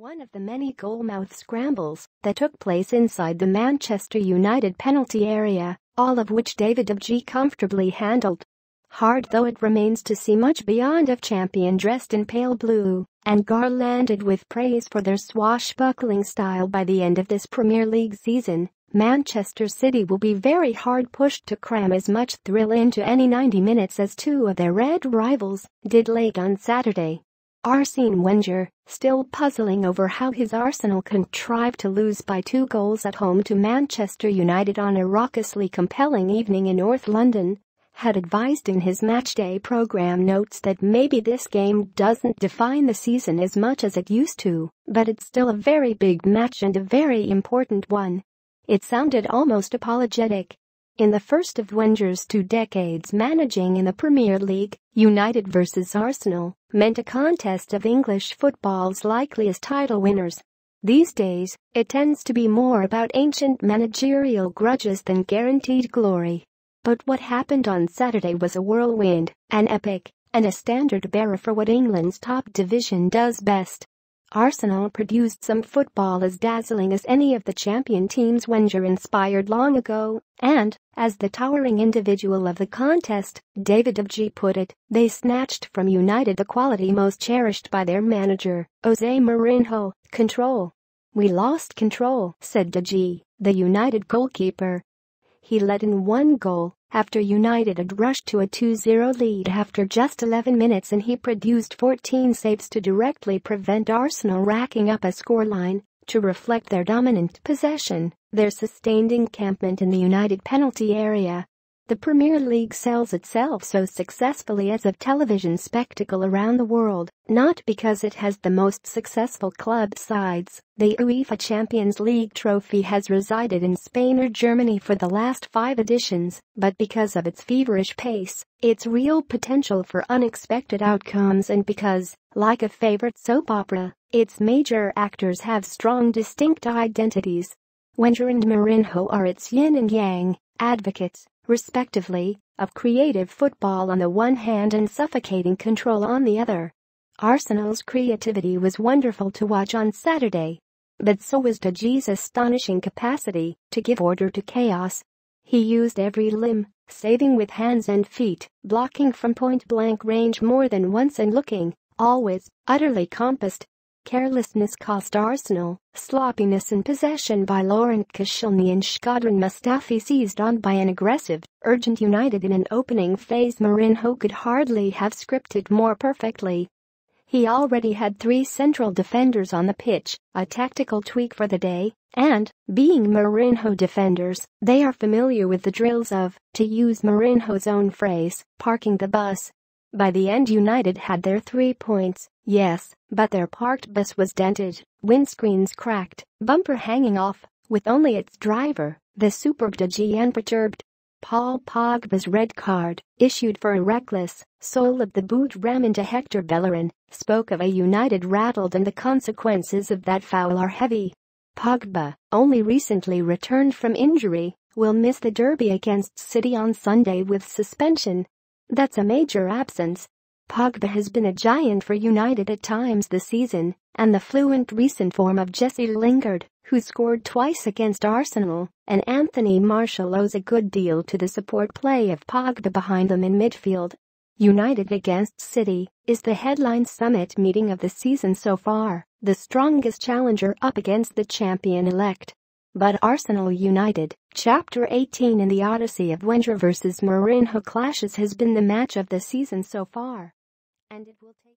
one of the many goalmouth scrambles that took place inside the Manchester United penalty area, all of which David de Gea comfortably handled. Hard though it remains to see much beyond a champion dressed in pale blue and garlanded with praise for their swashbuckling style by the end of this Premier League season, Manchester City will be very hard pushed to cram as much thrill into any 90 minutes as two of their red rivals did late on Saturday. Arsene Wenger, still puzzling over how his Arsenal contrived to lose by 2 goals at home to Manchester United on a raucously compelling evening in North London, had advised in his matchday program notes that maybe this game doesn't define the season as much as it used to, but it's still a very big match and a very important one. It sounded almost apologetic. In the first of Wenger's 2 decades managing in the Premier League, United versus Arsenal meant a contest of English football's likeliest title winners. These days, it tends to be more about ancient managerial grudges than guaranteed glory. But what happened on Saturday was a whirlwind, an epic, and a standard-bearer for what England's top division does best. Arsenal produced some football as dazzling as any of the champion teams Wenger inspired long ago, and, as the towering individual of the contest, David de Gea put it, they snatched from United the quality most cherished by their manager, Jose Mourinho: control. "We lost control," said de Gea, the United goalkeeper. He let in 1 goal after United had rushed to a 2-0 lead after just 11 minutes, and he produced 14 saves to directly prevent Arsenal racking up a scoreline to reflect their dominant possession, their sustained encampment in the United penalty area. The Premier League sells itself so successfully as a television spectacle around the world, not because it has the most successful club sides. The UEFA Champions League trophy has resided in Spain or Germany for the last 5 editions, but because of its feverish pace, its real potential for unexpected outcomes, and because, like a favorite soap opera, its major actors have strong distinct identities. Wenger and Mourinho are its yin and yang, advocates, respectively, of creative football on the one hand and suffocating control on the other. Arsenal's creativity was wonderful to watch on Saturday. But so was de Gea's astonishing capacity to give order to chaos. He used every limb, saving with hands and feet, blocking from point-blank range more than once and looking, always, utterly compassed. Carelessness cost Arsenal, sloppiness in possession by Laurent Koscielny and Shkodran Mustafi seized on by an aggressive, urgent United in an opening phase Mourinho could hardly have scripted more perfectly. He already had 3 central defenders on the pitch, a tactical tweak for the day, and, being Mourinho defenders, they are familiar with the drills of, to use Mourinho's own phrase, parking the bus. By the end United had their 3 points, yes, but their parked bus was dented, windscreens cracked, bumper hanging off, with only its driver, the superb de Gea, unperturbed. Paul Pogba's red card, issued for a reckless, sole-of-the-boot ram into Hector Bellerin, spoke of a United rattled, and the consequences of that foul are heavy. Pogba, only recently returned from injury, will miss the derby against City on Sunday with suspension. That's a major absence. Pogba has been a giant for United at times this season, and the fluent recent form of Jesse Lingard, who scored twice against Arsenal, and Anthony Martial owes a good deal to the support play of Pogba behind them in midfield. United against City is the headline summit meeting of the season so far, the strongest challenger up against the champion-elect. But Arsenal-United, Chapter 18 in the Odyssey of Wenger vs Mourinho clashes has been the match of the season so far. And it will take